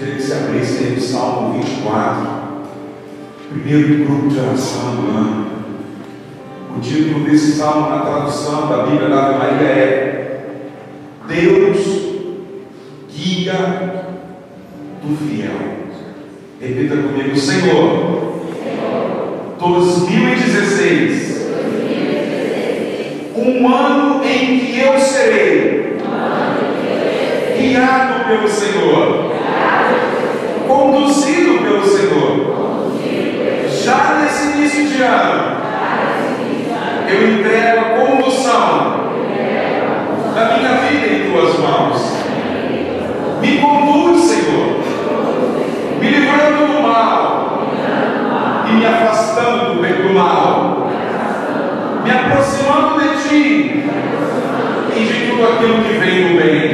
queria que você abrisse aí no Salmo 24, primeiro grupo de oração do ano. O título desse salmo na tradução da Bíblia da Ave Maria é Deus, guia do fiel. Repita comigo: Senhor, 2016, um ano em que eu serei guiado pelo Senhor, conduzido pelo Senhor. Já nesse início de ano, eu entrego a condução da minha vida em tuas mãos. Me conduz, Senhor, me livrando do mal e me afastando do mal, me aproximando de ti e de tudo aquilo que vem do bem.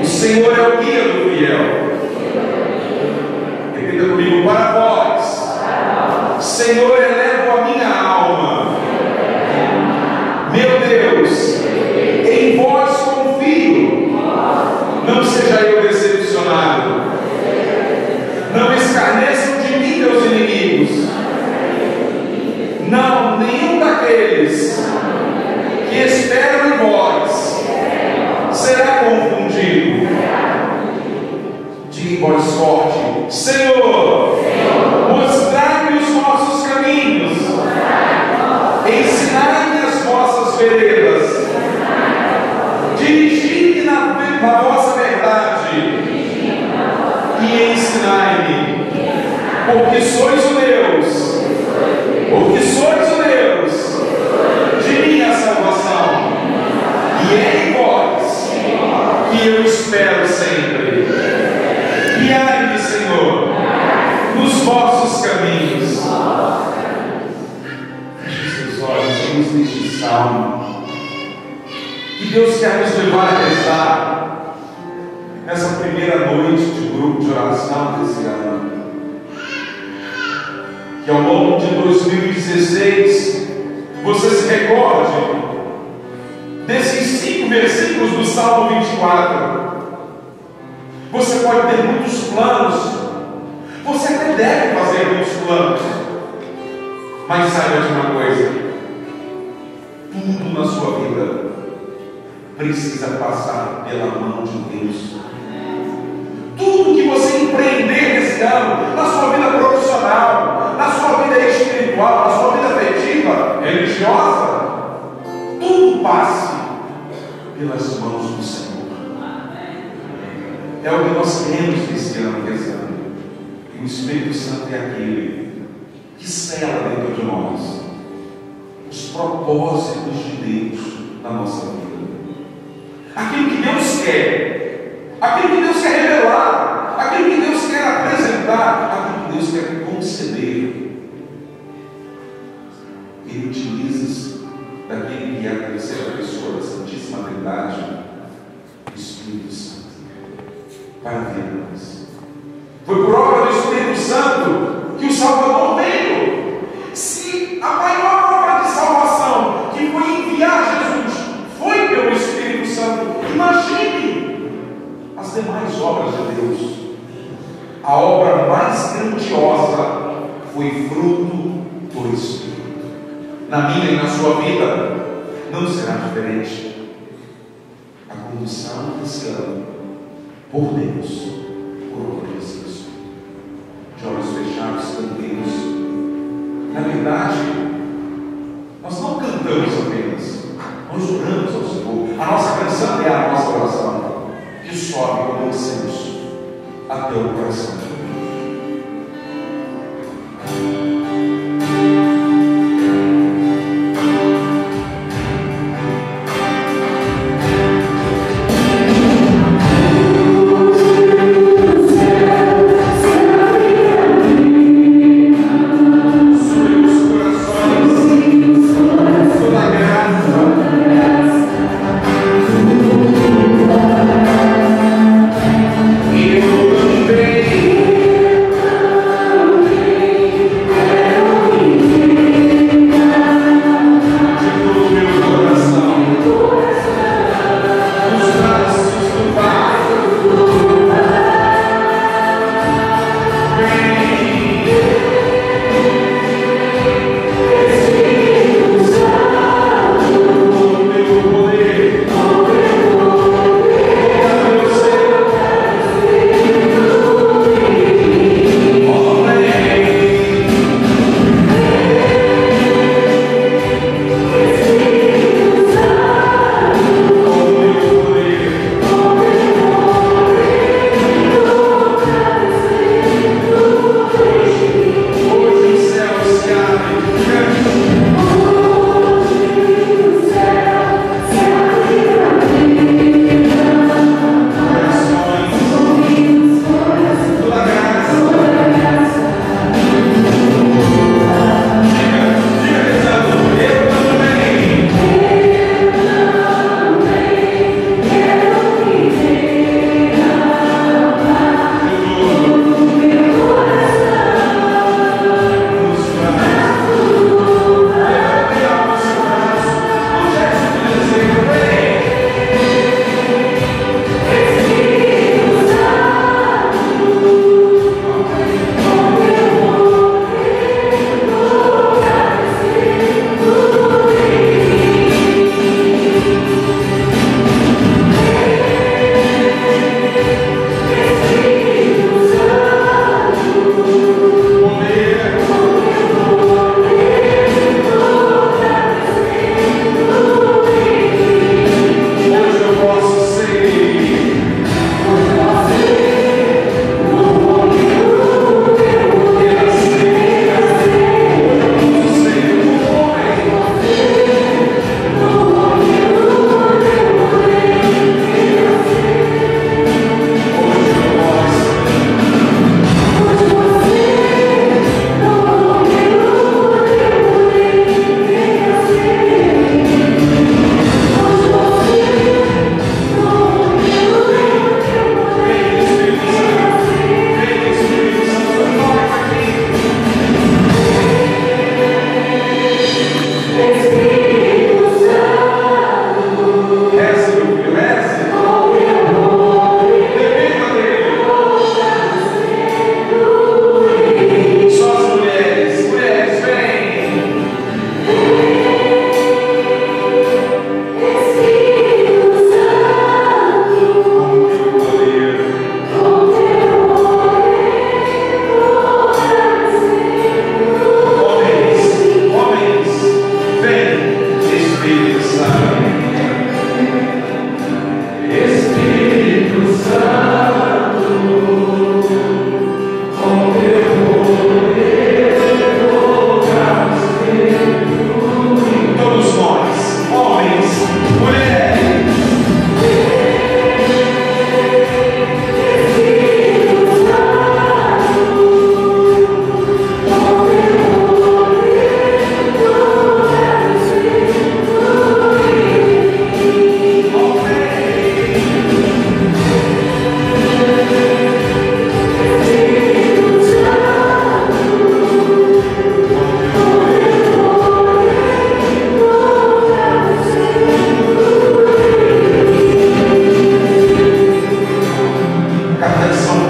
O Senhor é o guia do fiel. Repita comigo: para vós, Senhor, elevo a minha alma. Meu Deus, em vós confio. Não seja eu decepcionado. Não escarneçam de mim, meus inimigos. Não, nenhum daqueles que esperam em vós será confundido. Diga em voz forte: Senhor, mostrai-me os vossos caminhos, ensinai-me as vossas veredas, dirigi-me na vossa verdade e ensinai-me, porque sois o Deus, de minha salvação, e é em vós que eu espero sempre. Guiai-me, Senhor, nos vossos caminhos. Feche seus olhos, vamos neste salmo que Deus quer nos levar a rezar nessa primeira noite de grupo de oração desse ano. Que ao longo de 2016 você se recorde desses 5 versículos do Salmo 24. Você pode ter muitos planos, você até deve fazer muitos planos, mas saiba de uma coisa: tudo na sua vida precisa passar pela mão de Deus. Tudo que você empreender nesse ano, na sua vida profissional, na sua vida espiritual, na sua vida afetiva, religiosa, tudo passe pelas mãos do Senhor. É o que nós temos nesse ano rezando. E o Espírito Santo é aquele que sela dentro de nós os propósitos de Deus na nossa vida. Aquilo que Deus quer, aquilo que Deus quer revelar, aquilo que Deus quer apresentar, aquilo que Deus quer conceder. Ele utiliza daquele que é a terceira pessoa da Santíssima Trindade, o Espírito Santo, para ver nós. Foi por obra do Espírito Santo que o Salvador veio. Se a maior obra de salvação que foi enviar Jesus foi pelo Espírito Santo, imagine as demais obras de Deus. A obra mais grandiosa foi fruto do Espírito. Na minha e na sua vida não será diferente. A condução desse ano por Deus, por obra de Jesus. De olhos fechados, cantemos. Na verdade, nós não cantamos apenas, nós oramos ao Senhor. A nossa canção é a nossa oração, que sobe como incenso até o coração. Eu também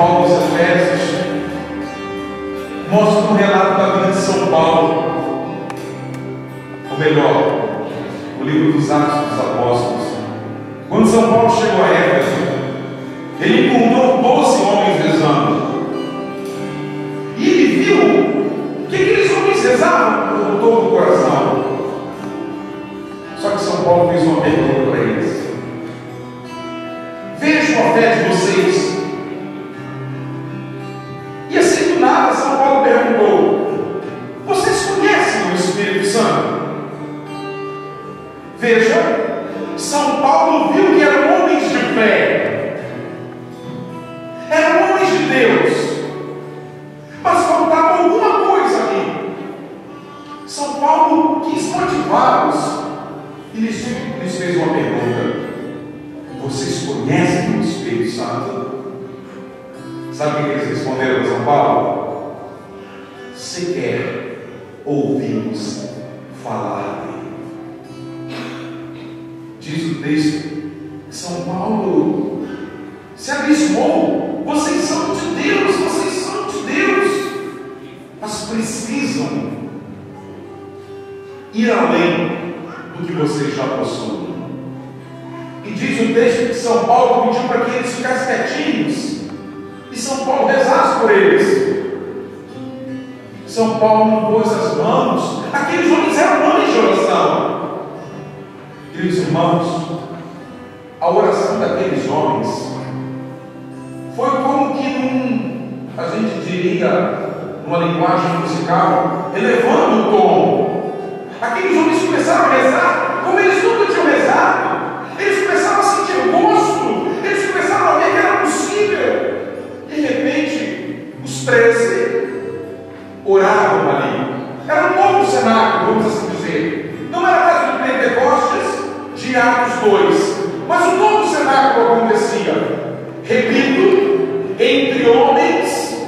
Paulo aos Efésios mostra um relato da vida de São Paulo, ou melhor, o livro dos Atos dos Apóstolos. Quando São Paulo chegou a Éfeso, ele encontrou 12 homens rezando, e ele viu que aqueles homens rezavam com todo o coração. Só que São Paulo fez uma pergunta para eles: vejo a fé de vocês. E assim do nada São Paulo perguntou: vocês conhecem o Espírito Santo? Veja, São Paulo viu que eram homens de fé, eram homens de Deus, mas faltava alguma coisa ali. São Paulo quis motivá-los e lhes fez uma pergunta: vocês conhecem o Espírito Santo? Sabe o que eles responderam a São Paulo? Sequer ouvimos falar dele. Diz o texto que São Paulo se abismou. Vocês são de Deus, vocês são de Deus, mas precisam ir além do que vocês já possuem. E diz o texto que São Paulo pediu para que eles ficassem quietinhos, e São Paulo rezasse por eles. São Paulo não pôs as mãos. Aqueles homens eram homens de oração. Queridos irmãos, a oração daqueles homens foi como que a gente diria, numa linguagem musical, elevando o tom. Aqueles homens começaram a rezar como eles nunca tinham rezado. Eles começaram a sentir gosto, eles começaram a ver que era possível. De repente, os 13 oravam ali. Era um novo cenário, vamos assim dizer. Não era mais do Pentecostes de Atos 2, mas um novo cenário acontecia. Repito, entre homens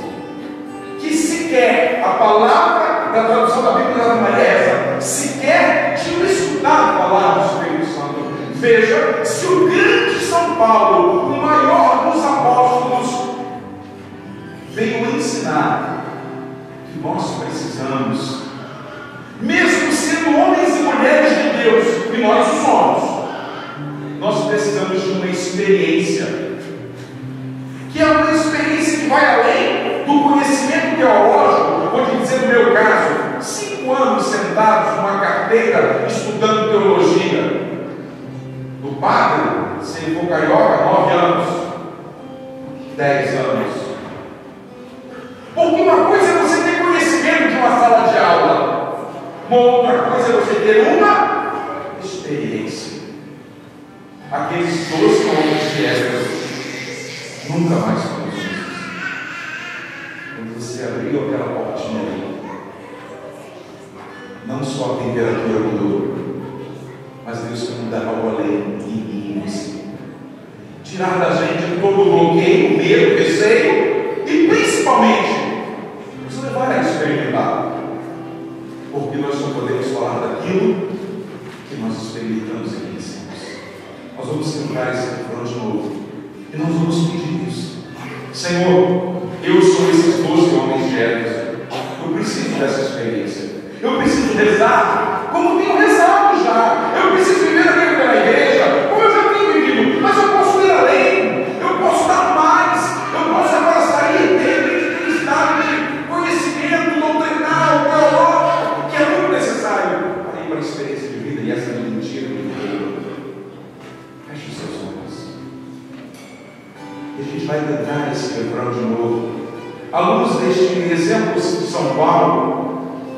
que sequer, a palavra da tradução da Bíblia da Maria é essa, sequer tinham estudado a palavra do Espírito Santo. Veja, se o grande São Paulo, o maior dos apóstolos, veio ensinar que nós precisamos, mesmo sendo homens e mulheres de Deus, e nós o somos, nós precisamos de uma experiência, que é uma experiência que vai além do conhecimento teológico. Vou te dizer no meu caso, 5 anos sentados numa carteira estudando teologia. Do padre, se ele for carioca, 9 anos, 10 anos. Porque uma coisa é você ter conhecimento de uma sala de aula, uma outra coisa é você ter uma experiência. Aqueles 12 homens de Éfeso nunca mais foram justos. Quando você abriu aquela portinha ali, não só a temperatura mudou, mas Deus quer mudar algo além em mim e você. Tirar da gente todo o bloqueio, o medo, o receio, e principalmente nos levar a experimentar. Porque nós só podemos falar daquilo que nós experimentamos e conhecemos. Nós vamos cantar esse refrão de novo. E nós vamos pedir isso. Senhor, eu sou esses 12 homens de Éfeso. Eu preciso dessa experiência. Eu preciso rezar como tenho rezado já. Eu preciso viver aquilo pela igreja, como eu já tenho vivido. Mas eu posso ir além. Eu posso dar mais. Eu posso agora sair dentro de estado de conhecimento doutrinal, teológico, que é muito necessário para ir para a experiência de vida. E essa é a mentira do Deus. Feche os seus olhos. E a gente vai cantar esse refrão de novo. À luz deste exemplo de São Paulo,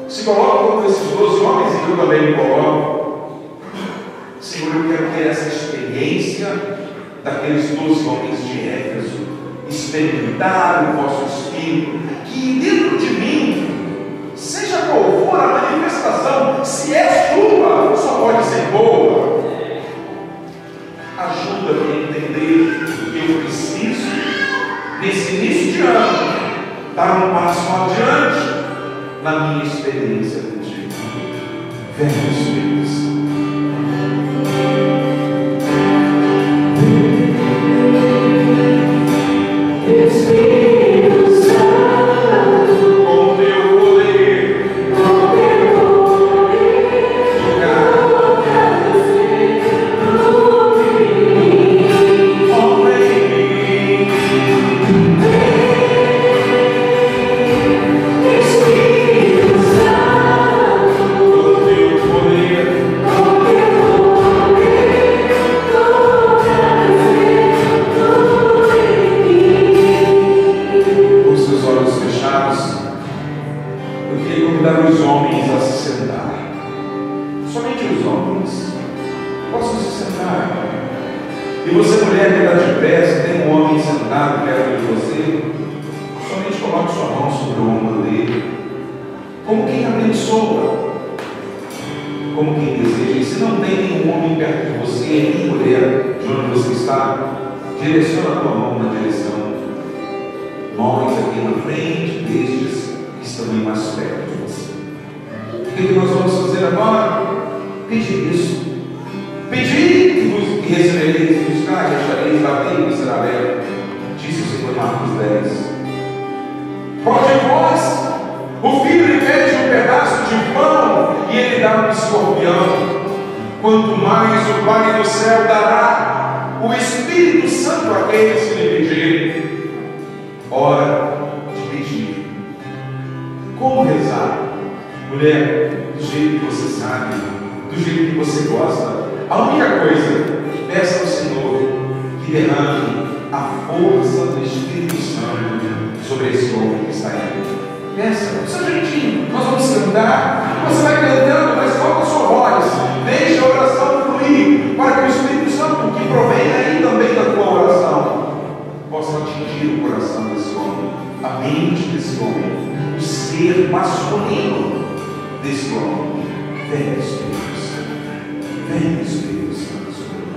se coloca como esses 12 homens, e eu também me coloco. Senhor, eu quero ter essa experiência daqueles 12 homens de Éfeso, experimentar o vosso Espírito, que dentro de mim, seja qual for a manifestação, se é sua, só pode ser boa. Ajuda-me a entender que eu preciso, nesse início de ano, dar um passo adiante na minha experiência contigo. Venha, Espírito Santo. Espírito os homens a se sentar. Somente os homens possam se sentar. E você, mulher que está de pé, se tem um homem sentado perto de você, somente coloque sua mão sobre o ombro dele, como quem abençoa, como quem deseja. E se não tem nenhum homem perto de você, nem mulher, de onde você está, direciona a tua mão na direção. Nós aqui na frente, destes que estão aí mais perto de você. O que nós vamos fazer agora? Pedir isso. Pedir e recebereis, buscar e achareis, bater e será aberto. Disse o Senhor Marcos 10. Pode vós, o filho lhe pede um pedaço de pão e ele dá um escorpião. Quanto mais o Pai do céu dará o Espírito Santo àqueles que lhe pedirem. Hora de pedir. Como rezar? Mulher, do jeito que você sabe, do jeito que você gosta. A única coisa, peça ao Senhor que derrame a força do Espírito Santo sobre esse homem que está aí. Peça, seu jeitinho, nós vamos cantar. Você vai cantando, mas solta a sua voz. Deixa a oração fluir, para que o Espírito Santo, que provém aí também da tua oração, possa atingir o coração desse homem, a mente desse homem, o ser masculino desse homem. Vem, Espírito Santo. Vem, Espírito Santo, sobre o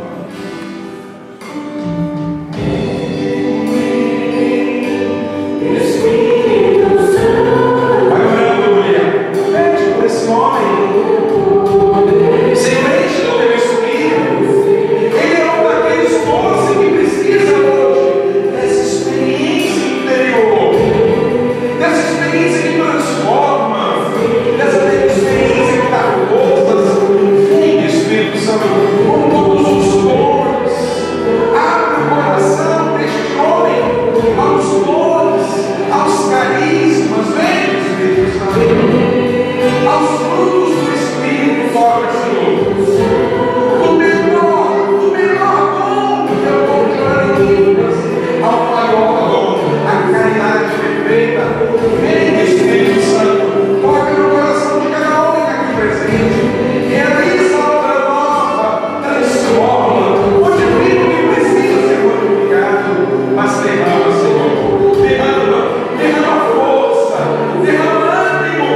Espírito Santo. Vai orando, mulher. Pede por esse homem. Senhor, enche o teu Espírito. Ele é um daqueles 12 que precisa hoje dessa experiência interior, dessa experiência que transforma, dessa experiência que dá forças. Vem, Espírito Santo, com todos os dons. Abre o coração deste homem aos dons, aos carismas. Vem, Espírito Santo, aos frutos do Espírito. Toca, Senhor. O menor dom que é o dom de Maria, ao maior dom, a caridade perfeita. Vem, Espírito Santo, toca no coração de cada homem aqui presente. Realiza a obra nova, transforma, modifica o que precisa ser modificado, mas derrama, Senhor, derrama força, derrama ânimo,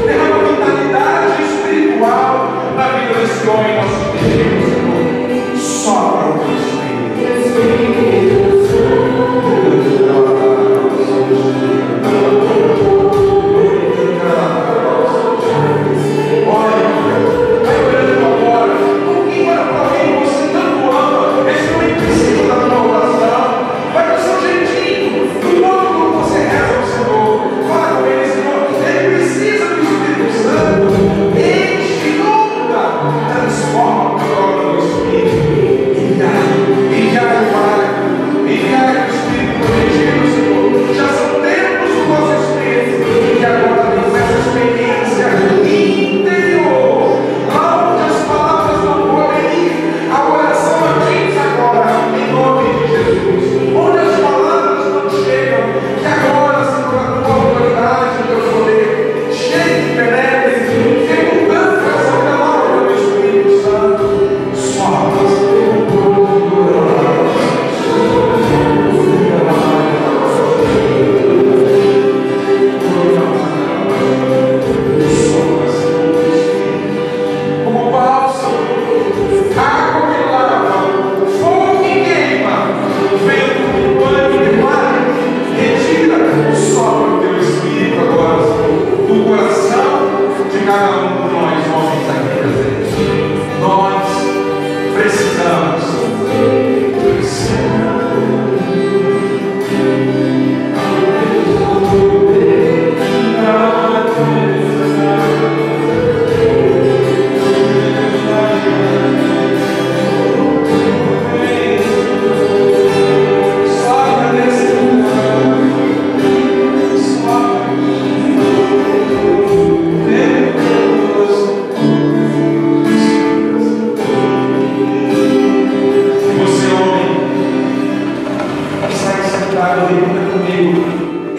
derrama vitalidade espiritual na vida desse homem. Nós te pedimos, Senhor, sopra o teu Espírito.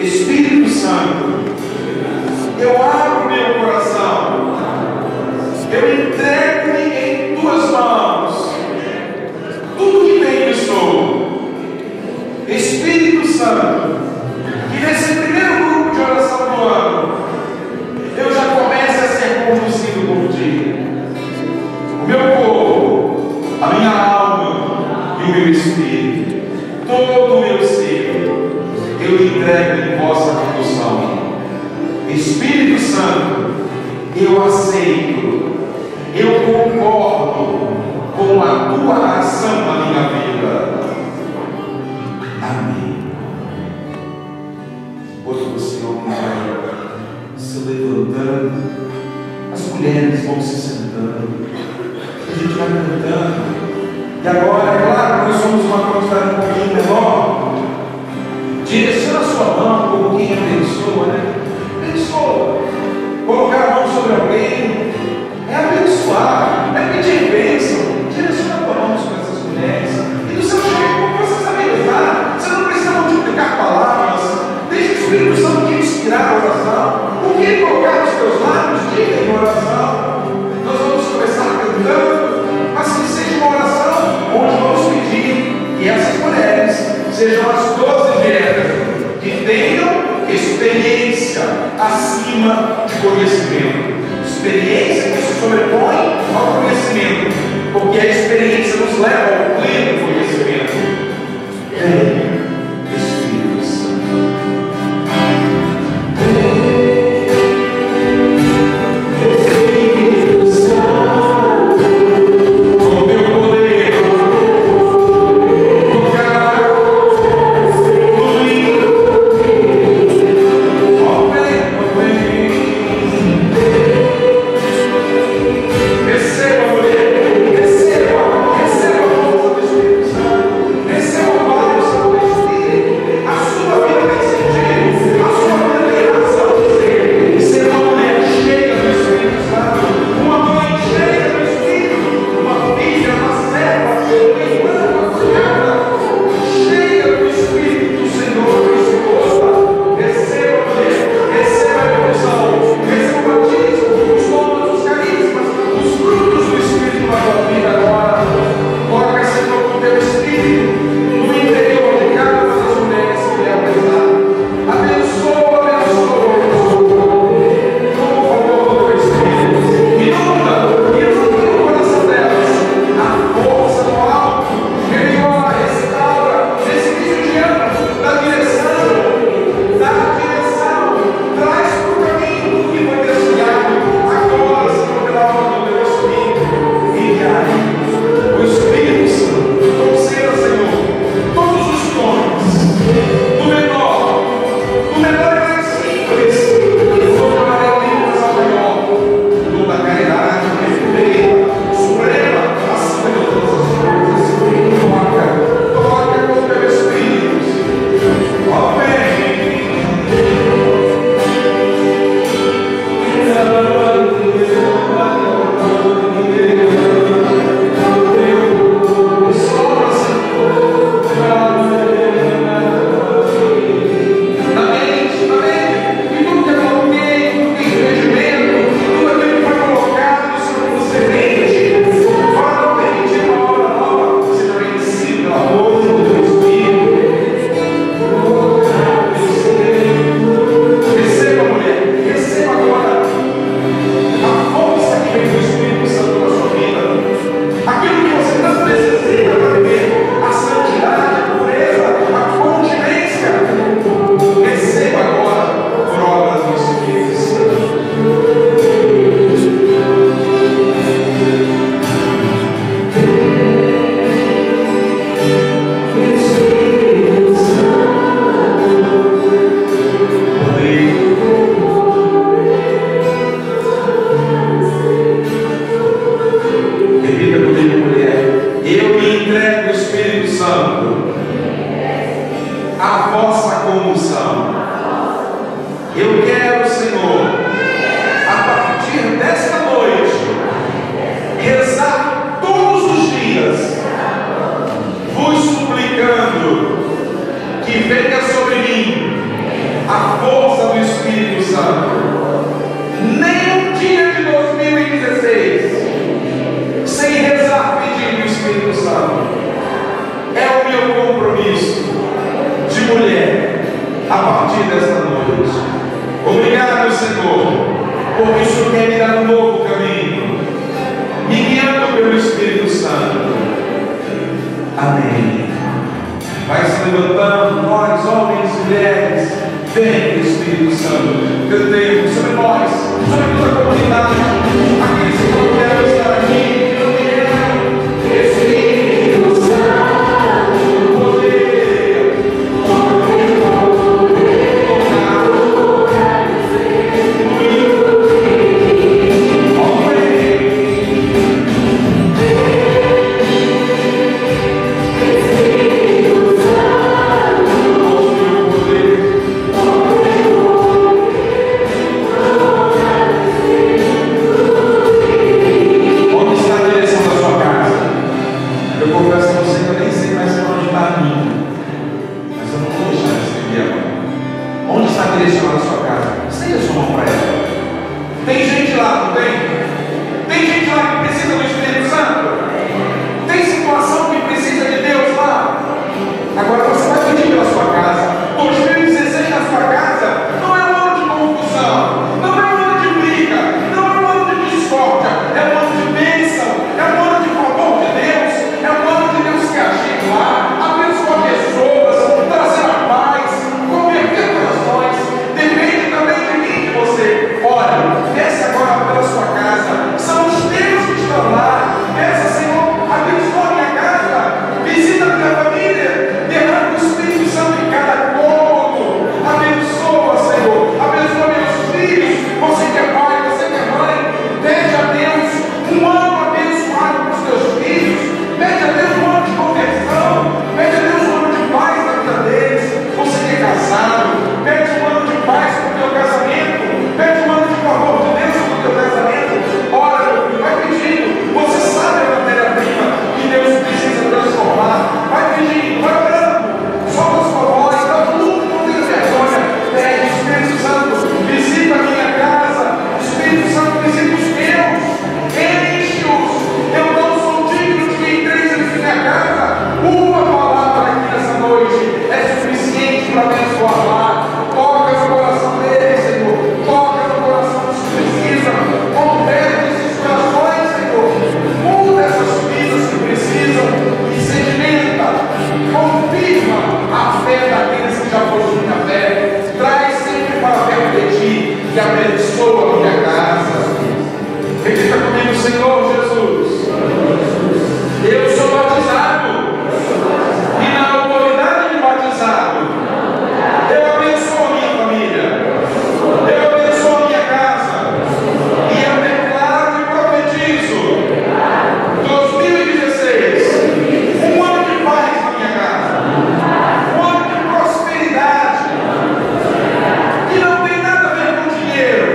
Espírito Santo, eu abro meu coração. entrego em vossa condução. Espírito Santo, eu aceito, eu concordo com a tua ação na minha vida. Amém. Hoje você vai se levantando, as mulheres vão se sentando, a gente vai cantando. E agora, é claro, nós somos uma quantidade um pouquinho menor. Direciona a sua mão como quem abençoa, né? Abençoa. Colocar a mão sobre alguém é abençoar, é pedir bênção. Direciona a tua mão sobre essas mulheres. E do seu jeito, como você sabe rezar, você não precisa multiplicar palavras. Deixa o Espírito Santo te inspirar a oração. O que ele colocar nos teus lábios, diga em oração. Nós vamos começar cantando, mas que seja uma oração onde vamos pedir que essas mulheres sejam as 12 virgens que tenham experiência acima de conhecimento. Experiência que se sobrepõe ao conhecimento, porque a experiência nos leva ao pleno conhecimento. Espírito Santo. Porque isso quer me dar um novo caminho, me guiando pelo Espírito Santo. Amém. Vai se levantando, nós, homens e mulheres, Vem, Espírito Santo, teu tempo sobre nós, sobre toda a comunidade, aqueles que não puderam estar aqui, que não vieram. Espírito Santo, poder, direcionando a sua casa. Estenda a sua mão para ela. Tem gente lá, não tem? Tem gente lá que precisa do Espírito Santo? Tem situação que precisa de Deus lá? Agora você vai pedir pela sua casa. 2016 na sua casa não é um ano de confusão, não é um ano de briga, não é um ano de discórdia, é um ano de bênção, é um ano de favor de Deus, é um ano de Deus que agir lá, abençoar pessoas, trazer a paz, converter corações. Depende também de mim que você ore. Desce agora pela sua casa. São os teus que estão lá. Peça, Senhor, abençoa a minha casa, visita a minha família, derrama o Espírito Santo em cada cômodo. Abençoa, Senhor, abençoa meus filhos. Você que é pai, você que é mãe, pede a Deus um ano abençoado para os teus filhos. Pede a Deus um ano de conversão. Pede a Deus um ano de paz na vida deles. Você que é casado, pede um ano de paz para o teu casamento. Pede um ano de favor de Deus para o teu casamento. Ora, meu filho, vai pedindo. Você sabe a matéria-prima que Deus precisa transformar. Vai pedindo, vai orando. Solta a sua voz, dá tudo, não tenha vergonha. Pede, Espírito Santo, visita a minha casa. Espírito Santo, visita os meus. Enche-os. Eu não sou digno de que entreis em minha casa. Uma palavra aqui nessa noite é suficiente para abençoar lá. Toca no coração deles, Senhor. Toca no coração dos que precisam. Converte esses corações, Senhor. Muda essas vidas que precisam e sedimenta. Confirma a fé daqueles que já possuem a fé. Traz sempre para perto de ti e abençoa a minha casa. Repita comigo, Senhor Jesus. Eu sou batizado e na autoridade de batizado eu abençoo a minha família, eu abençoo a minha casa e eu declaro e profetizo 2016 um ano de paz na minha casa, um ano de prosperidade que não tem nada a ver com dinheiro,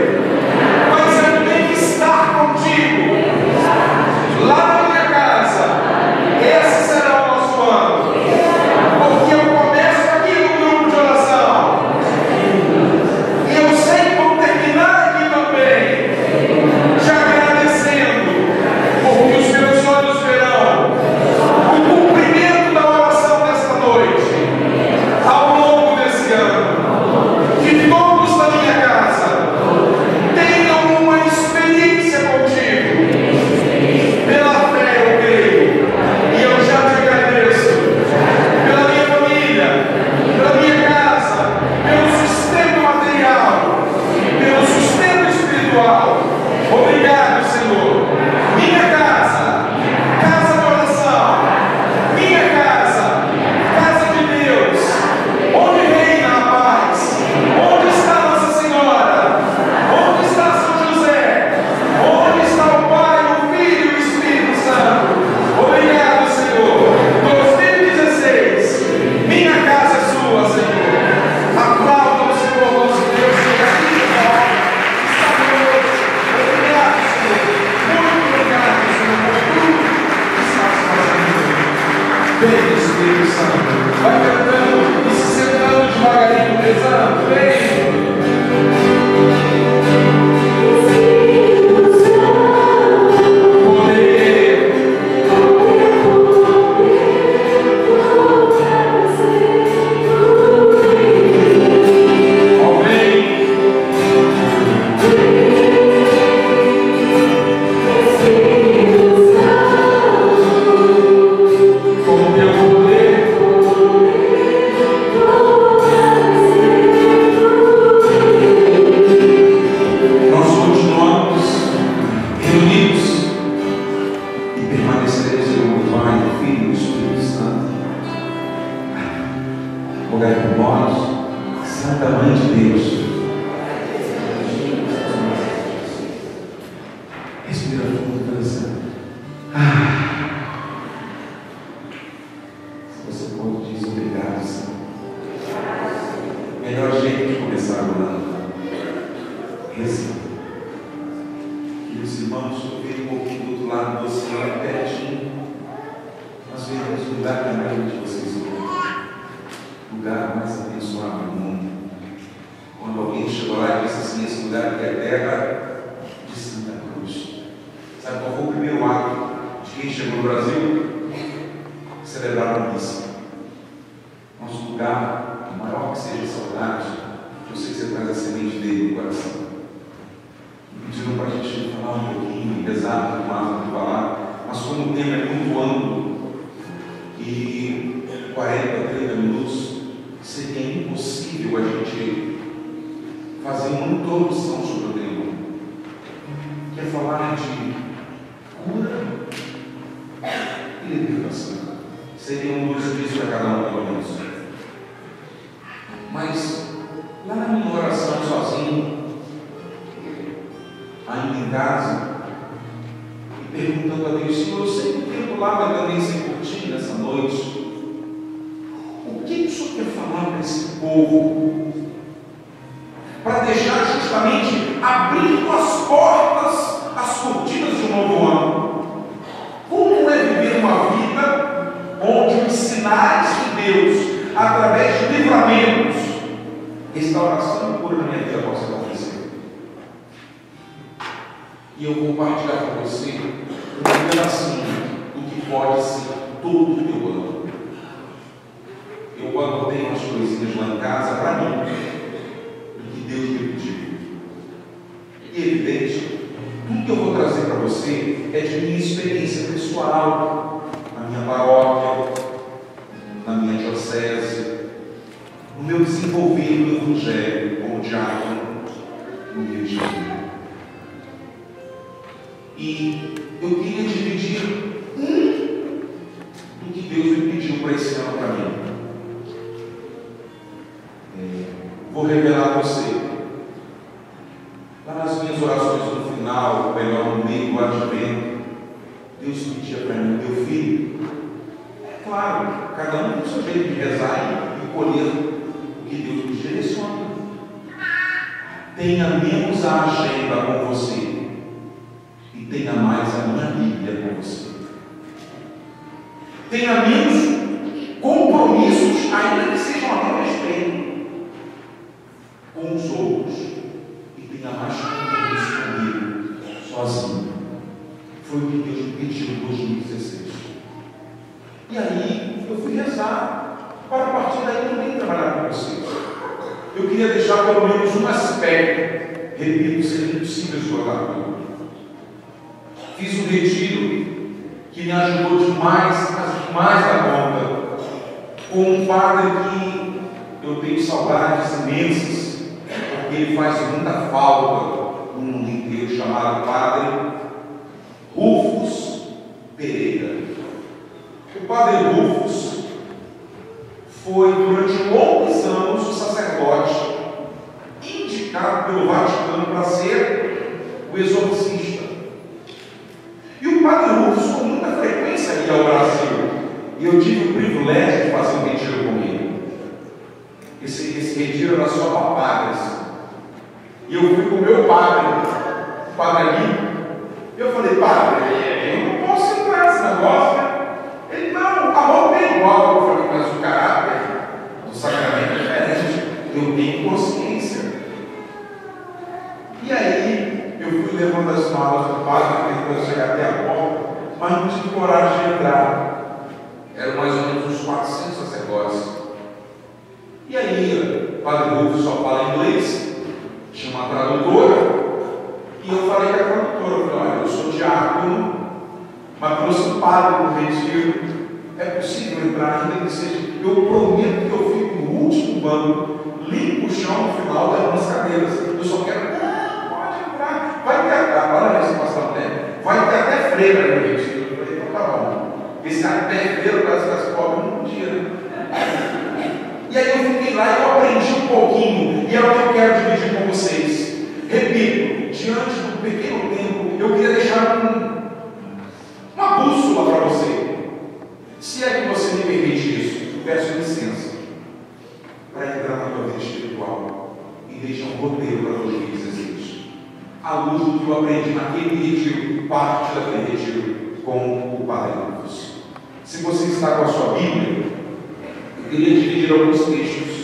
Deus. Respira fundo, dança. Se você pode dizer obrigado, Senhor. Melhor jeito de começar o ano. Reza. Que os irmãos veem um pouquinho do outro lado do oceano, pertinho. Nós veremos o lugar também de vocês hoje. Lugar mais abençoado do mundo. Quando alguém chegou lá e disse assim: esse lugar aqui é a terra de Santa Cruz. Sabe qual foi o primeiro ato de quem chegou no Brasil? Celebrar a missa. Nosso lugar, maior que seja a saudade, eu sei que você traz a semente dele no coração. E pediram para a gente falar um pouquinho, rezar um pouco mais do que falar, mas como o tempo é muito amplo e 40, 30 minutos, seria impossível a gente fazer uma introdução sobre o tema. Que é falar de cura e libertação. Seriam 2 dias para cada um, pelo menos. Mas, lá na minha oração sozinho, ainda em casa, e perguntando a Deus: Senhor, eu sei que o tempo lá vai também ser curtinho nessa noite. O que o Senhor quer falar para esse povo? Para deixar justamente abrindo as portas, as cortinas de um novo ano. Como é viver uma vida onde os sinais de Deus, através de livramentos, restauração e cura na minha vida possa acontecer? E eu vou partilhar com você um pedacinho do que pode ser todo o teu ano. Eu anotei umas coisinhas lá em casa para mim, do que Deus me pediu. E é evidente, tudo que eu vou trazer para você é de minha experiência pessoal, na minha paróquia, na minha diocese, no meu desenvolver no Evangelho, como diácono, no Rio de Janeiro. E eu queria dividir do que Deus me pediu para esse ano para mim. Vou revelar a você. Lá nas minhas orações no final, melhor no meio do advento, Deus pedia para mim: meu filho, é claro, cada um tem o seu jeito de rezar e colher o que Deus nos direciona. Tenha menos a agenda com você e tenha mais a minha Bíblia com você. Tenha menos compromissos, ainda que sejam a meu respeito, com os outros, e tenha mais compromisso comigo, sozinho. Foi o que Deus me pediu em 2016. E aí eu fui rezar para a partir daí também trabalhar com vocês. Eu queria deixar pelo menos um aspecto, repito, seria impossível esgotar tudo. Fiz um retiro que me ajudou demais, mas demais da conta, com um padre que eu tenho saudades imensas, porque ele faz muita falta no mundo inteiro, chamado Padre Rufus Pereira. O Padre Rufus foi durante longos anos o sacerdote indicado pelo Vaticano para ser o exorcista. E o Padre Rufus com muita frequência ia ao Brasil, e eu tive o privilégio de fazer um retiro com ele. Esse retiro era só para padres. E eu fui com o meu padre, o Padre Ali. Eu falei: padre, eu não posso entrar nesse negócio, né? Ele: não, a roupa é igual. Eu falei: mas o caráter do sacramento é diferente. Eu tenho consciência. E aí, eu fui levando as malas do padre, tentando chegar até a porta, mas não tive coragem de entrar. Eram mais ou menos uns 400 sacerdotes. E aí, o Padre Rufus só fala inglês, tinha uma tradutora, e eu falei com a tradutora: eu falei: olha, eu sou diácono, mas trouxe um padre no retiro, é possível entrar, ainda que seja, eu prometo que eu fico no último banco, limpo o chão no final das cadeiras, eu só quero, pode entrar, vai ter até, olha a resposta dela, vai ter até freira no retiro. Eu falei: então tá bom, esse até freira parece que as pobres não podia, né? E aí eu fiquei lá e eu aprendi um pouquinho, e é o que eu quero dividir com vocês. Repito, diante do pequeno tempo, eu queria deixar uma bússola para você. Se é que você me permite isso, peço licença para entrar na tua vida espiritual e deixar um roteiro para 2016, à luz do que eu aprendi naquele retiro, parte daquele retiro com o Padre Lucas. Se você está com a sua Bíblia, eu queria dividir alguns textos.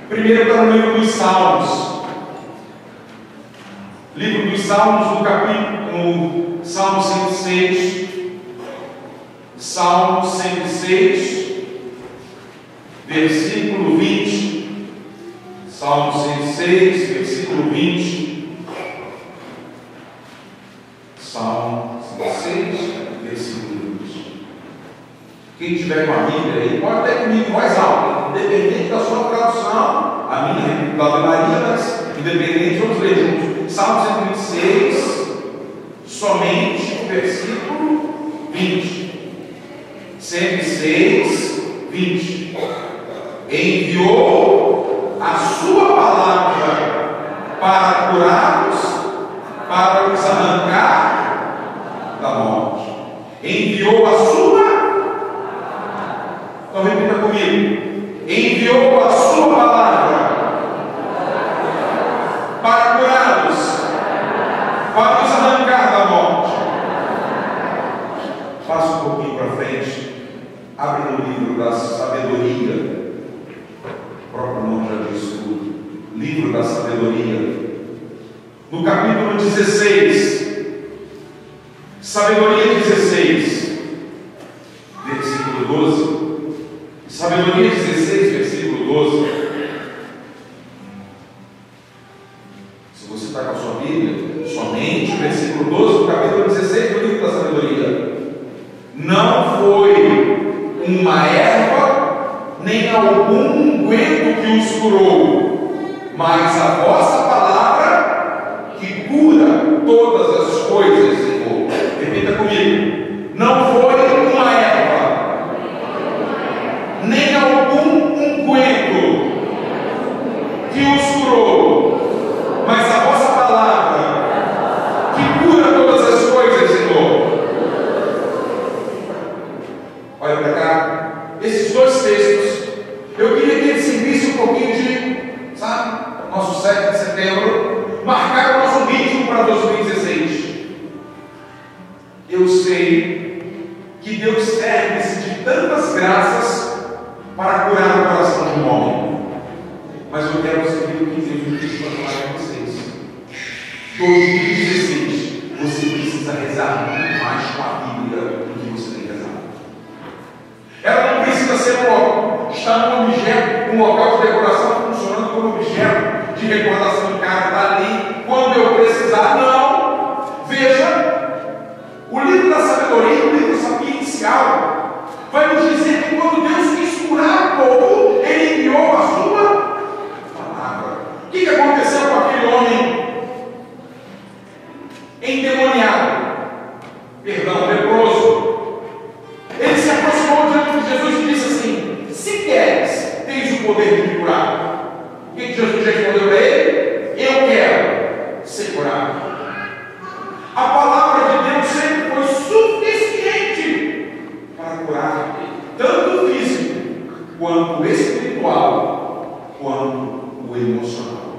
Primeiro está no livro dos Salmos. Livro dos Salmos, no Salmo 106. Salmo 106, versículo 20. Salmo 106, versículo 20. Salmo 106, versículo 20. Quem tiver com a Bíblia aí, pode ler comigo em voz alta, independente da sua tradução. A minha, da Maria, mas independente, vamos ler juntos. Salmo 126, somente o versículo 20. 106, 20. Enviou a sua palavra para curá-los, para os arrancar da morte. Enviou a sua. Então repita comigo. Enviou a sua palavra para curá-los, para os arrancar da morte. Passa um pouquinho para frente. Abre no livro da sabedoria. O próprio nome já diz tudo. Livro da sabedoria. No capítulo 16. Sabedoria 16. Versículo 12. Sabedoria 16, versículo 12. Se você está com a sua Bíblia, somente o versículo 12 do capítulo 16 do livro da sabedoria. Não foi uma erva, nem algum unguento que os curou, mas a vossa palavra que cura todas as coisas, Senhor. Repita comigo. Não foi uma erva, nem algum unguento que os curou, mas a vossa palavra que cura todas as coisas, Senhor. Olha para cá. Esses dois textos, eu queria que ele servisse um pouquinho de, sabe, nosso 7 de setembro, marcar o nosso ritmo para 2016. Eu sei que Deus serve-se de tantas graças para curar o coração de um homem, mas eu quero seguir o que Deus disse para falar com vocês. 2016, você precisa rezar muito mais com a Bíblia do que você tem rezado. Ela não precisa ser estar num objeto, um local de decoração funcionando como objeto de recordação de casa, está ali quando eu precisar. Não! Veja, o livro da sabedoria, o livro sapiencial, vai nos dizer que quando Deus quis curar o povo, Ele enviou a sua palavra. O que aconteceu com aquele homem endemoniado? Perdão, leproso. Ele se aproximou diante de Jesus e disse assim: se queres, tens o poder de me curar. O que Jesus respondeu para ele? Eu quero ser curado. A palavra de Deus sempre foi suficiente para curar, tanto o físico, quanto o espiritual, quanto o emocional.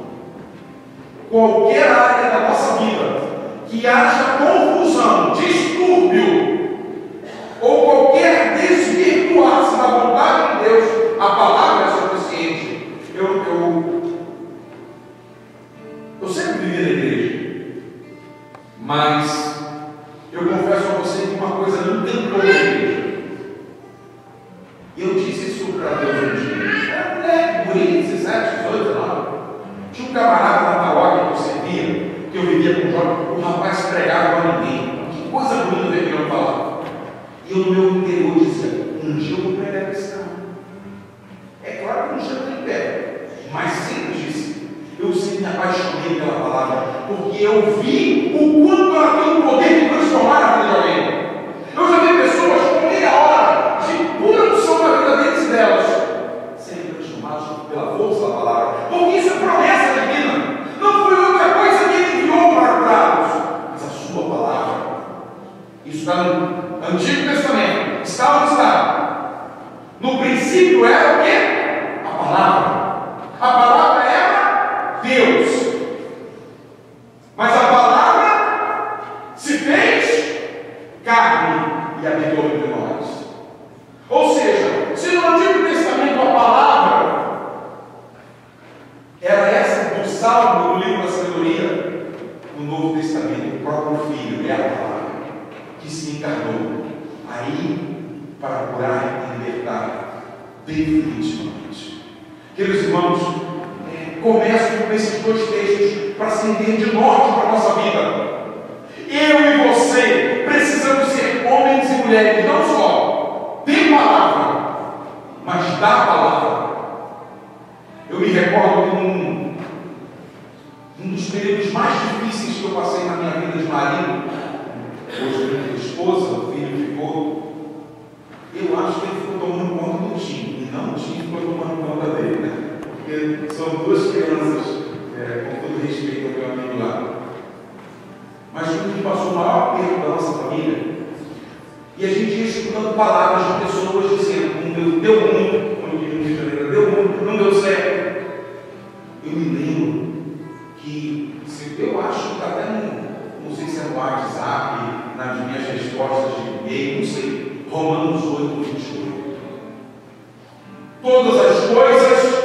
Qualquer área da nossa vida que haja confusão, distúrbio, ou qualquer desvirtuar-se da vontade de Deus, a palavra é suficiente. Eu sempre vivi na igreja, mas eu confesso a você que uma coisa não tem pouco na igreja. E eu disse isso para Deus um dia. Era moleque, bonito, 17, 18, 19. Tinha um camarada na paróquia que eu servia, que eu vivia com um jovem, o rapaz pregava para ninguém. Que coisa bonita ver aquilo falar. E eu no meu interior dizia: um dia eu vou pregar esse cara. É claro que não chega nem perto, mas sempre disse: eu sempre me apaixonei pela palavra, porque eu vi o quanto ela tem o poder de transformar a vida de alguém. Eu já vi pessoas com meia hora de pura unção na vida deles e delas serem transformadas pela força Era essa do Salmo, do livro da sabedoria, o Novo Testamento, o próprio Filho, é a palavra que se encarnou aí para curar e libertar definitivamente. Queridos irmãos, começo com esses dois textos para se entender de norte para a nossa vida. Eu e você precisamos ser homens e mulheres, não só de palavra, mas da palavra. Eu me recordo de um dos períodos mais difíceis que eu passei na minha vida de marido. Hoje minha esposa, o filho ficou. Eu acho que ele ficou tomando conta do Tim, e não o Tim ficou tomando conta dele, né? Porque são duas crianças, com todo respeito ao meu amigo lá. Mas o que passou o maior perto da nossa família, e a gente ia escutando palavras de pessoas dizendo: não deu muito, como diz no Rio de Janeiro, deu muito, não deu certo. Eu me lembro que, eu acho que está até não sei se é no WhatsApp, nas minhas respostas de e-mail, não sei, Romanos 8, 28. Todas as coisas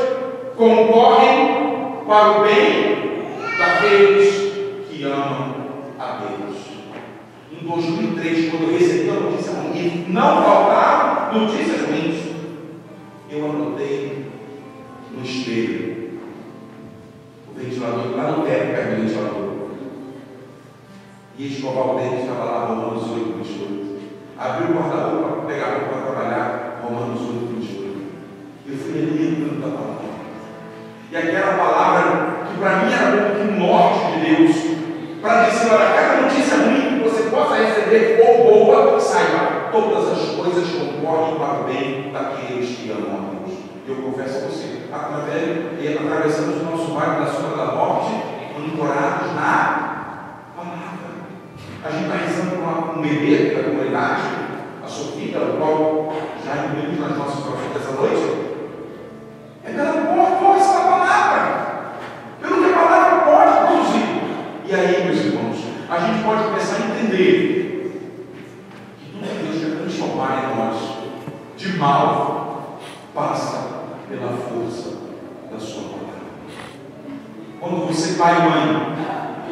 concorrem para o bem daqueles que amam a Deus. Em 2003, quando eu recebi a notícia ruim, não faltaram notícias ruins, eu anotei no espelho, o ventilador, lá no teto, perto do ventilador, e escovar o dente, estava lá, Romanos 8, 28. Abri o guarda-roupa para pegar a roupa para trabalhar, Romanos 8, 28. Eu fui alimentando da palavra. E aquela palavra que para mim era como um norte de Deus, para dizer: olha, cada notícia ruim que você possa receber ou boa, saiba, todas as coisas concorrem para o bem daqueles que amam a Deus. Eu confesso a você, atravessamos o nosso vale da sombra da morte, ancorados na palavra. A gente está rezando com um bebê da comunidade, a Sofia, o qual já incluímos nas nossas profetas essa noite. É pela força da palavra, pelo que a palavra pode produzir. E aí, meus irmãos, a gente pode começar a entender que tudo que Deus quer transformar em nós de mal passa pela força da sua palavra. Quando você, pai e mãe,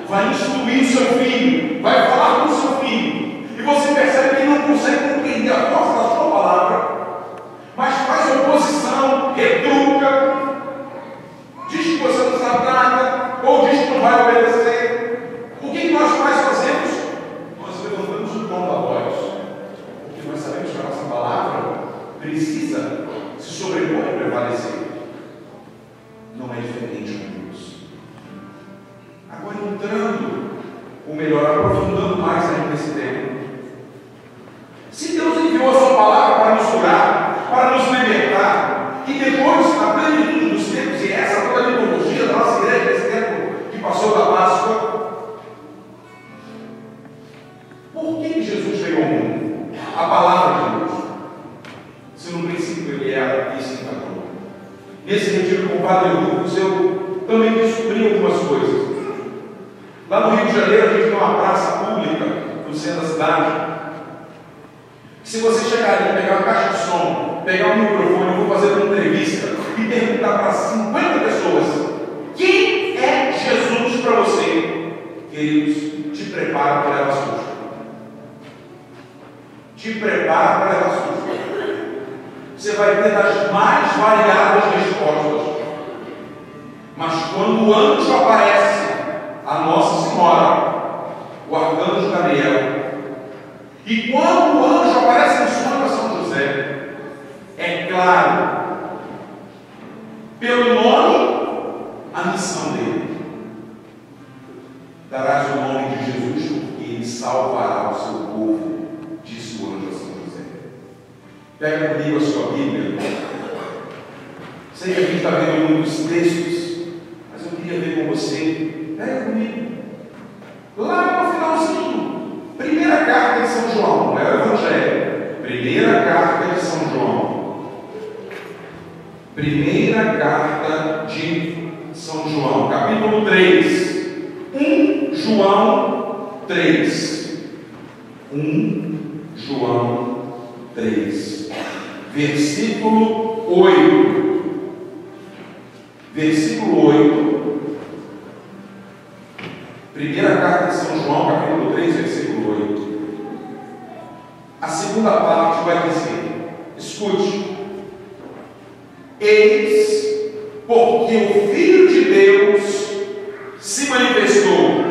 vai instruir o seu filho, vai falar com o seu filho, e você percebe que ele não consegue compreender a força da sua palavra, mas faz oposição, retruca, diz que você não sabe nada, ou diz que não vai obedecer. O que nós mais fazemos? Nós levantamos o tom da voz, porque nós sabemos que a nossa palavra precisa se sobrepor e prevalecer. Não é diferente com Deus. Agora, entrando, ou melhor, aprofundando mais ainda esse tema. Se Deus enviou a sua palavra para nos curar, para nos libertar, e depois, na plenitude dos tempos, e essa toda a liturgia da nossa igreja, esse tempo que passou da Páscoa, por que Jesus veio ao mundo? A palavra de Deus. Se no princípio ele era esse encantador. Nesse retiro com o Padre Lucas, eu também descobri algumas coisas. Lá no Rio de Janeiro, a gente tem uma praça pública no centro da cidade. Se você chegar ali, pegar uma caixa de som, pegar um microfone, eu vou fazer uma entrevista e perguntar para 50 pessoas: quem é Jesus para você? Queridos, te prepara para levar susto. Te prepara para levar susto. Você vai ter das mais variadas respostas. Mas quando o anjo aparece, a Nossa Senhora, o arcanjo Gabriel, e quando o anjo aparece no sonho a São José, é claro, pelo nome, a missão dele. Darás o nome de Jesus, porque ele salvará o seu povo, disse o anjo a São José. Pega comigo a sua Bíblia. Sei que a gente está vendo muitos textos, mas eu queria ver com você. Pega comigo. Lá no finalzinho, primeira carta de São João, não é o Evangelho. Primeira carta de São João. Primeira carta de São João, capítulo 3. 1 João 3. 1 João 3. Versículo 8. Versículo versículo 8, primeira carta de São João, capítulo 3, versículo 8. A segunda parte vai dizer: escute, eis porque o Filho de Deus se manifestou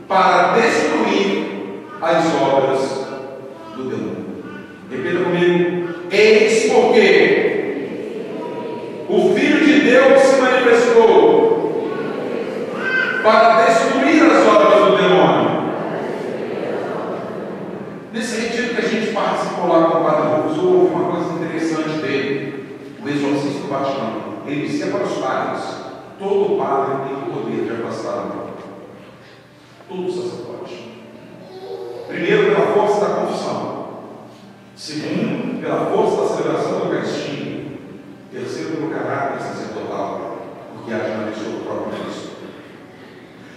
para destruir as obras do demônio. Repita comigo: eis porque o Filho de Deus se manifestou para destruir as obras do demônio. Nesse retiro que a gente participou lá com o Padre Rufus, eu ouvi uma coisa interessante dele, o exorcista do Vaticano. Ele disse: é para os padres, todo padre tem o poder de afastar a mão. Todo sacerdote. Primeiro, pela força da confissão. Segundo, pela força da celebração da Eucaristia. Terceiro, pelo caráter sacerdotal, porque age na pessoa do próprio Cristo.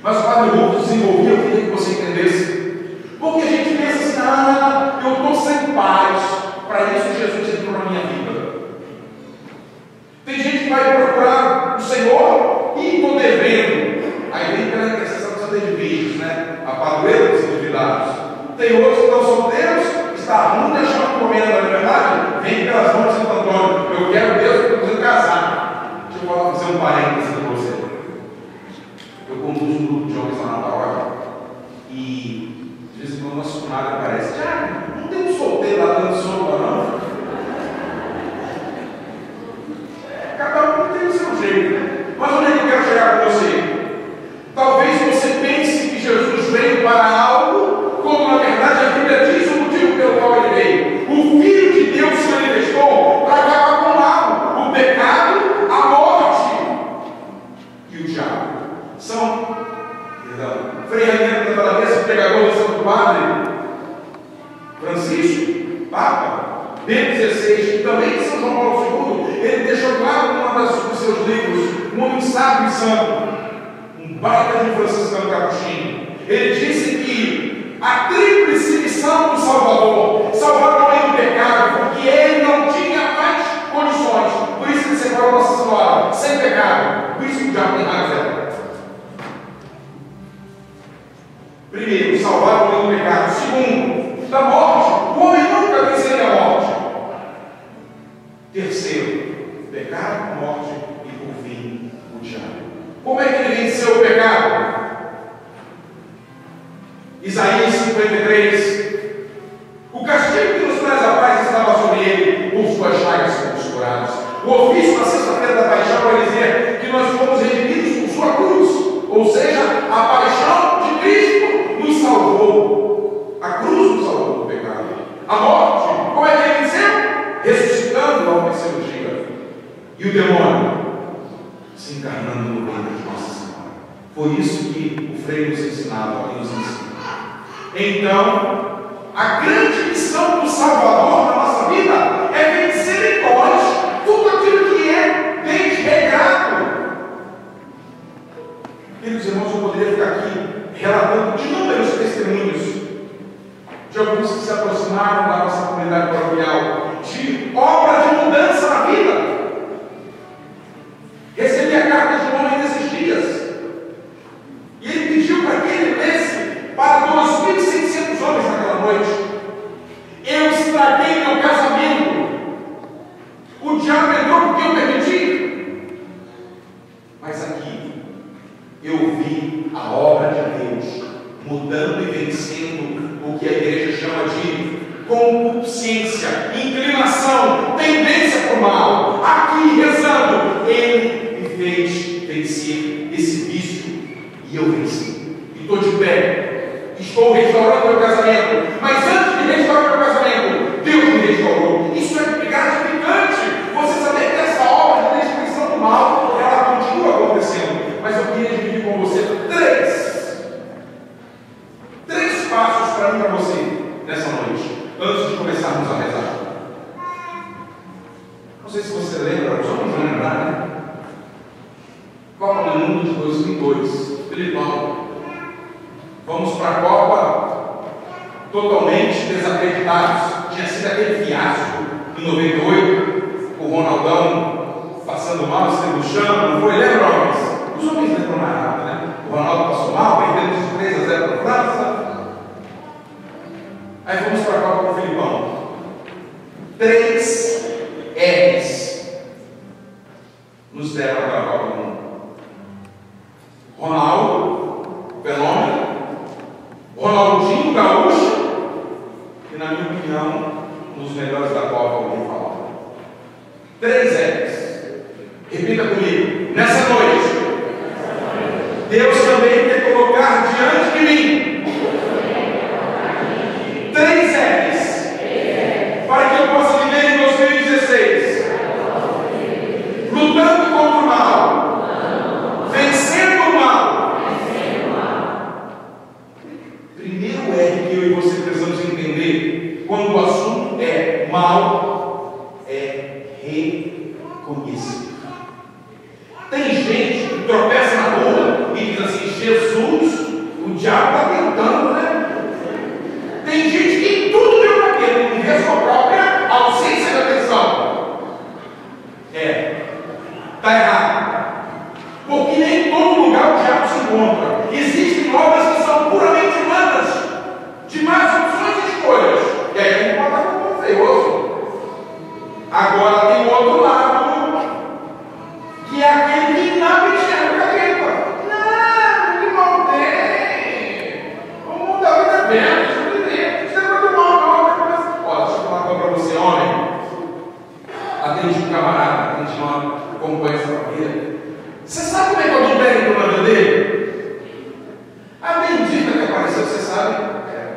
Mas o Padre Rufus desenvolveu, eu queria que você entendesse. Porque a gente pensa assim: eu estou sem paz, para isso Jesus entrou na minha vida. Tem gente que vai procurar o Senhor e estou devendo. Aí vem pela intercessão dos adversos, né? A padroeira dos endividados. Tem outros que estão solteiros, está ruim, deixando comendo, não é verdade? Vem pelas mãos de Santo Antônio: eu quero Deus, eu preciso casar. Deixa eu fazer um parênteses para você. Eu conduzo um grupo de homens lá na paróquia e de vez em quando nosso funcionário aparece: não tem um solteiro lá dando sopa, não? Cada um tem o seu jeito, né? Mas onde é que eu quero chegar com você? Talvez você pense que Jesus veio para algo, quando na verdade a Bíblia diz o motivo pelo qual ele veio. O Filho de Deus se manifestou para acabar com algo: o pecado, a morte e o diabo. São, Frei Raniero da Talavera, pregador do Santo Padre Francisco, Papa Bento XVI, e também São João Paulo II, ele deixou claro em um dos seus livros, um homem sábio e santo, um baita de franciscano capuchinho. Ele disse que a tríplice missão do Salvador: salvar o homem do pecado, porque ele não tinha mais condições, por isso ele separou Nossa Senhora, sem pecado, por isso que o diabo tem raiva dela. Primeiro, salvar o homem do pecado. Segundo, da morte. O homem nunca venceria a morte. Terceiro, pecado, morte e, por fim, o diabo. Como é que ele venceu o pecado? Isaías 53: o castigo que nos traz a paz estava sobre ele, por suas chagas fomos curados. O ofício da sexta-feira da paixão vai dizer que nós fomos redimidos por sua cruz, ou seja, a paixão de Cristo nos salvou. A cruz nos salvou do pecado. A morte, como é que ele venceu? Ressuscitando ao terceiro dia. E o demônio se encarnando no reino de Nossa Senhora. Foi isso que o Frei nos ensinava e nos ensina. Então, a grande missão do Salvador na nossa vida é vencer em nós tudo aquilo que é desregrado. Queridos irmãos, eu poderia ficar aqui relatando inúmeros testemunhos de alguns que se aproximaram da nossa comunidade paroquial, de obra de mudança na vida. Recebi a carta de um homem nesses dias, e ele pediu para que ele lesse para 2.600 homens naquela noite: eu estraguei meu casamento, o diabo entrou porque eu permiti, mas aqui eu vi a obra de Deus mudando e vencendo o que a igreja chama de concupiscência, inclinação, tendência para o mal. Aqui rezando, ele me fez vencer esse vício e eu venci. E estou de pé, estou restaurando meu casamento, mas antes de restaurar meu casamento, Deus me restaurou. Isso é gratificante, você saber que essa obra de destruição do mal, ela continua acontecendo. Mas eu queria dividir com você três passos para mim e para você nessa noite, antes de começarmos a rezar. Não sei se você lembra, só vamos lembrar, né? Copa do Mundo de 2002, Filipão. Vamos para a Copa totalmente desacreditados. Tinha sido aquele fiasco em 98, o Ronaldão passando mal, se debuxando, não foi? Lembra, homens? Os homens lembram mais rápido, né? O Ronaldo passou mal, perdendo de 3-0 para a França. Aí vamos para a Copa com o Filipão. 3 R's nos deram para a Copa do Mundo. Ronaldo, fenômeno. Ronaldinho, gaúcho. E, na minha opinião, um dos melhores da Copa, alguém fala. 3 R's. Repita comigo. Nessa noite, Deus também quer colocar diante de mim 3 R's para que eu possa viver em 2016 lutando contra o mal, vencendo o mal. Primeiro R que eu e você precisamos entender quando o assunto é mal é reconhecer. Tem gente que tropeça na rua e diz assim: Jesus, o diabo está tentando, né? Tem gente que em tudo deu para quê? Não vê sua própria ausência de atenção. Está errado. Porque nem em todo lugar o diabo se encontra. Existem obras que são puramente humanas, de más opções e escolhas. E aí a gente pode estar com o feioso. Agora tem o outro lado, que é aquele que não enxerga a capeta. Não, que mal tem. O mundo da vida é bem, isso é muito mal. Olha, deixa eu falar uma coisa para você, homem. Atende um camarada, atende uma companheira da família. Você sabe como é que eu não tenho o nome dele? A bendita que apareceu, você sabe,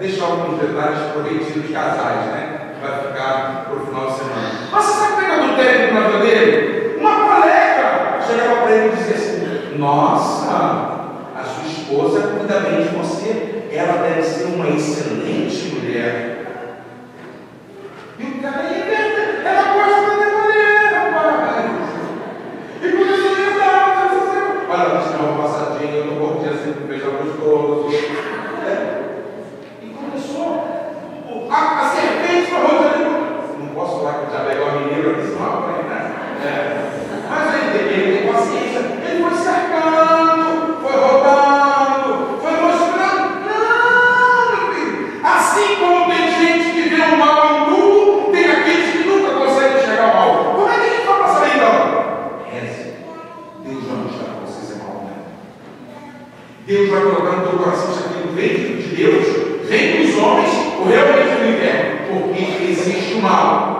deixa alguns detalhes prometidos de casais, né? Vai ficar para o final de semana. Mas você sabe como é que eu não tenho o nome dele? Uma colega chegava para ele e dizia assim: nossa, a sua esposa cuida bem de você, ela deve ser uma excelente mulher. E o cara inventa, ela gosta da minha mulher, rapaz. E começou a inventar, olha, ela disse: não, passadinha, eu não vou ter assim com beijar gostoso. E começou a serpente falou: não posso falar que o diabo é igual a mineiro aqui, senão né? Mas ele tem paciência, ele foi cercando, foi rodando, foi mostrando. Não, meu filho. Assim como tem gente que vê o mal em tudo, tem aqueles que nunca conseguem enxergar o mal. Como é que a gente vai passar aí, então? Reze. Deus vai mostrar para você ser mal, né? Deus vai colocar no teu coração isso aqui, vem de Deus, vem dos homens, o realmente do inferno, porque existe o mal.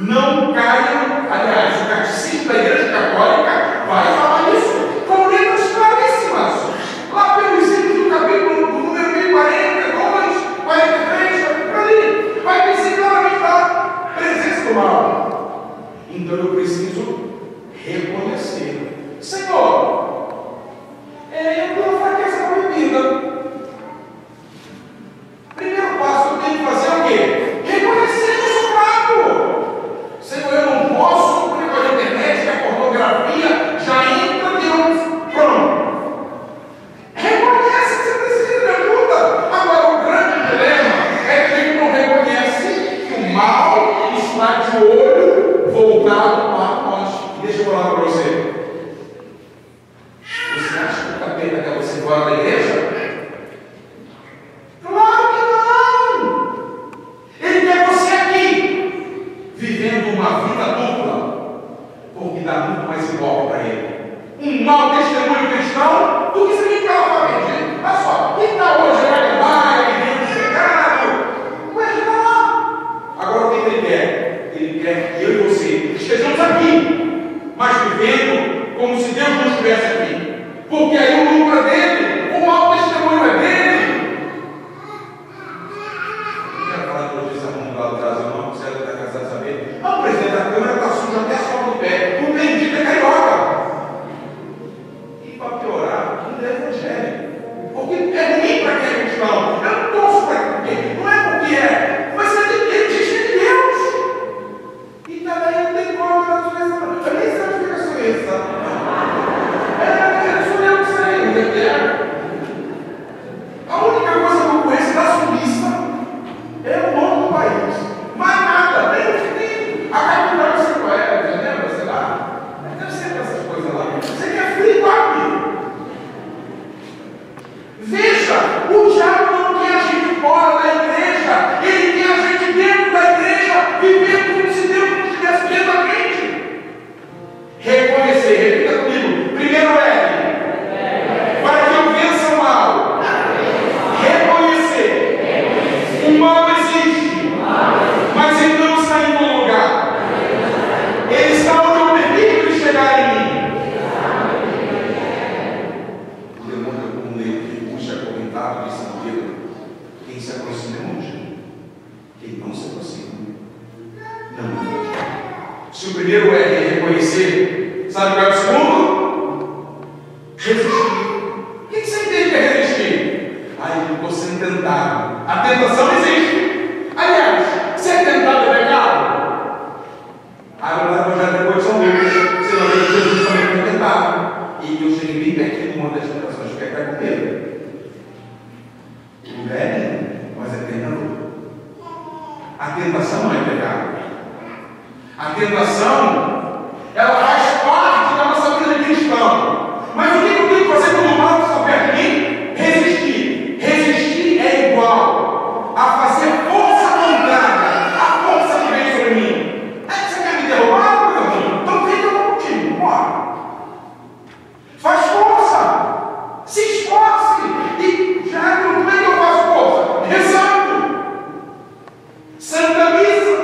Não caiam, aliás, o catecismo da Igreja Católica vai falar isso com letras claríssimas. Lá pelos incisos do capítulo do número 1042, 43, por ali, vai dizer claramente a presença do mal. Então eu preciso reconhecer: Senhor, eu tenho fraqueza com a bebida. Primeiro passo, eu tenho que fazer o quê? Reconhecer que eu sou fraco. Senhor, eu não posso, porque com a internet, que a pornografia já entra de um pronto. Reconhece que você precisa de ajuda. Agora, o grande dilema é que a gente não reconhece que o mal está de olho voltado para nós. Deixa eu falar para você. Você acha que o capeta quer você fora da igreja? Claro que não! Ele quer você aqui, vivendo uma vida dupla, porque dá muito mais igual para ele. Um mau testemunho cristão do que se ele ficar lá para gente. Olha só, quem está hoje vai levar, vivendo de pecado, vai chegar lá. Agora o que ele quer? Ele quer que eu e você estejamos aqui, mas vivendo como se Deus não estivesse aqui. Porque aí o lucro é dele, o mau testemunho é dele. Não quero falar de notícia ruim lá do Brasil, não, você deve estar cansado de saber. O presidente da Câmara está sujo até a sola do pé. O bendito é carioca. E para piorar, ainda é evangélico. Porque é ruim para quem é cristão. Eu não torço para quem. Não é porque é, mas ele diz que é de Deus. E também não tem como na sua expressão. Eu nem sei onde fica a sua expressão. A única coisa que eu conheço da Suíça é o nome do país. Mas nada, nem a capital de São Paulo, lembra? Sei lá. primeiro é reconhecer. Sabe qual é o segundo? Resistir. O que você entende que é resistir? Eu estou sendo tentado. A tentação existe. Aliás, ser tentado é pecado? Agora já depois são dúvidas. Você não vê que Jesus também foi tentado. E eu cheguei bem pertinho de uma das tentações que é cair com medo. O velho, mas é tentador. A tentação não é pecado. A tentação, ela faz parte da nossa vida de cristão. Mas o que eu tenho que fazer quando o mal está perto de mim? Resistir. Resistir é igual a fazer força contrária à força que vem sobre mim. Você quer me derrubar, meu irmão? Então vem que eu vou contigo. Bora. Faz força. Se esforce. E já, como é que eu faço força? Rezando. Santa Missa.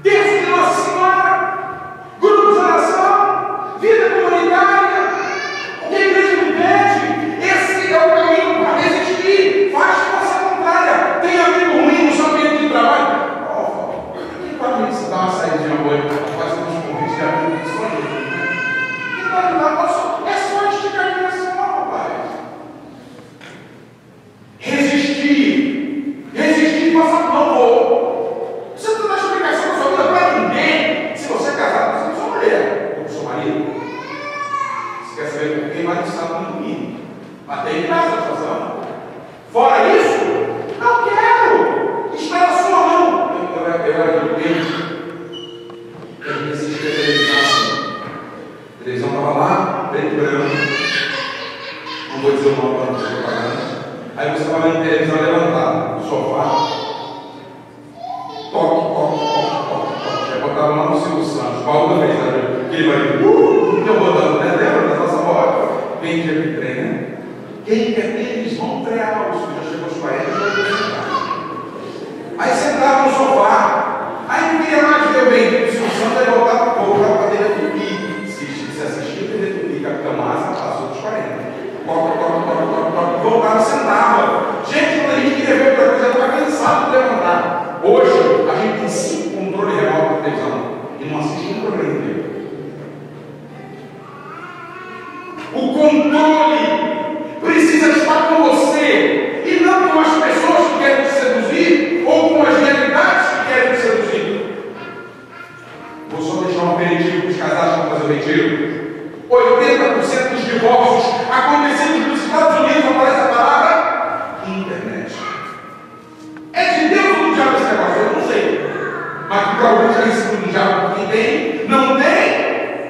Terço de Nossa Senhora, grupo de oração, vida comunitária, o que a igreja me pede, esse é o caminho para resistir. Faz força contrária. Tem amigo ruim no seu ambiente de trabalho. Quem pode me dar uma saída boa para fazer uns convites de amigos? Só ele, né? Quem pode me dar? É só esticar a direção, rapaz. Resistir. Resistir, passar não vou. Você não dá explicação da sua vida para ninguém. Se você é casado, você não é sua mulher, ou seu marido. Você quer saber por quem vai estar com mim? Até em casa, situação. Fora isso, não quero estar na sua mão. Eu era do tempo que a gente assistia a televisão. A televisão estava lá, preto e branco. Não vou dizer o nome para não ser propaganda. Aí você estava vendo a televisão levantada no sofá. Toque. Aí botava lá no Silvio Santos. Paulo também, sabe? Que ele vai então botando, né? Lembra da nossa voz? Quem quer que trem, né? Quem quer ter, eles vão treinar. Os filhos já chegou aos 40 já vai sentar. Aí sentava no sofá. Aí não queria mais ver bem. O Silvio Santos aí voltava para a TV Tupi. Se assistia a TV Tupi, Capitão Massa, passou dos 40. Voltava e sentava. Gente, quando a gente queria ver outra coisa, estava cansado de levantar. Hoje, a gente tem 5 controles remotos na televisão e não assiste um programa inteiro. O controle precisa estar com você e não com as pessoas que querem te seduzir ou com as realidades que querem te seduzir. Vou só deixar um aperitivo para os casais que vão fazer o retiro. 80% dos divórcios acontecendo nos Estados Unidos, aparece a palavra internet. É de Deus ou do diabo esse negócio? Eu não sei. Mas que para alguns é ensino do diabo, quem tem, não tem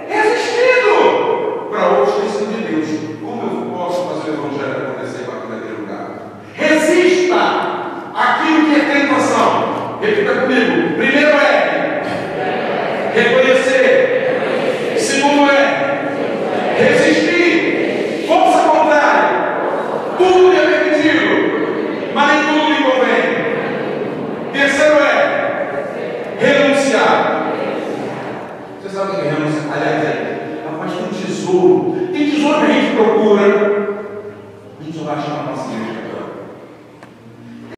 resistido. Para outros tem sido de Deus. Como eu posso fazer o evangelho acontecer aqui naquele lugar? Resista àquilo que é tentação. Repita comigo. Primeiro é reconhecer. Segundo é resistir. Força contrária. Tudo é permitido, mas nem tudo lhe convém. Terceiro é renunciar. Você sabe o que é renunciar? Aliás, mas tem tesouro. Tem tesouro que a gente procura.